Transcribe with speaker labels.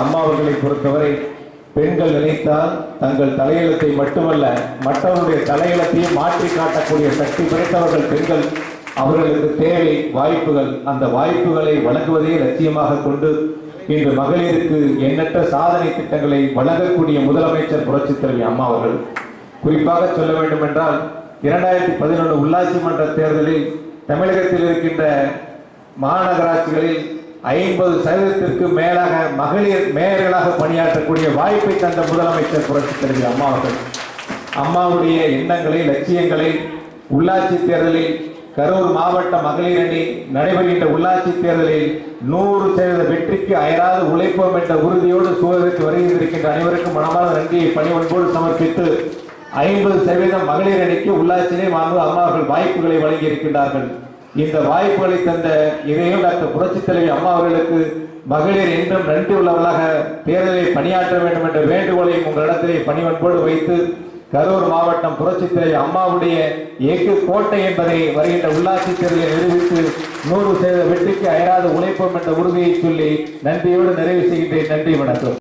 Speaker 1: அம்மா அவர்களை பொறுத்தவரை பெண்கள் நினைத்தால் தங்கள் தலையெழுத்தை மட்டுமல்ல மற்றவருடைய தலையெழுத்தையும் மாற்றி காட்டக்கூடிய சக்தி படைத்தவர்கள் பெண்கள். அவர்களுக்கு தேவை வாய்ப்புகள். அந்த வாய்ப்புகளை வழங்குவதை லட்சியமாக கொண்டு இன்று மகளிருக்கு எண்ணற்ற சாதனை திட்டங்களை வழங்கக்கூடிய முதலமைச்சர் புரட்சித் தலைவி அம்மா அவர்கள். குறிப்பாக சொல்ல வேண்டும் என்றால் 2011 உள்ளாட்சி மன்ற தேர்தலில் தமிழகத்தில் இருக்கின்ற மாநகராட்சிகளில் 50% மேலாக மகளிர் மேயர்களாக பணியாற்றக்கூடிய வாய்ப்பை தந்த முதலமைச்சர் புரட்சித் தலைவி அம்மா அவர்கள். அம்மாவுடைய எண்ணங்களை லட்சியங்களை உள்ளாட்சி தேர்தலில் கரூர் மாவட்ட மகளிர் அணி நடைபெறுகின்ற உள்ளாட்சி தேர்தலில் 100% வெற்றிக்கு அயராது உழைப்போம் என்ற உறுதியோடு சூழலுக்கு வருகின்ற அனைவருக்கும் மனமார்ந்த நன்றியை பணிவன்போடு சமர்ப்பித்து 50% மகளிர் அணிக்கு உள்ளாட்சியிலே மாண்பு அம்மா அவர்கள் வாய்ப்புகளை வழங்கி இருக்கின்றார்கள். இந்த வாய்ப்புகளை தந்த இதையும் டாக்டர் புரட்சித் தலைவி அம்மா அவர்களுக்கு மகளிர் என்றும் நன்றி உள்ளவர்களாக தேர்தலில் பணியாற்ற வேண்டும் என்ற வேண்டுகோளையும் உங்களிடத்திலே பணிவன்போடு வைத்து கரூர் மாவட்டம் புரட்சித் தலைவி அம்மாவுடைய எஃகு கோட்டை என்பதை வருகின்ற உள்ளாட்சி தேர்தலில் நிரூபித்து 100% வெற்றிக்கு அயராது உழைப்போம் என்ற உறுதியை சொல்லி நன்றியோடு நிறைவு செய்கின்றேன். நன்றி, வணக்கம்.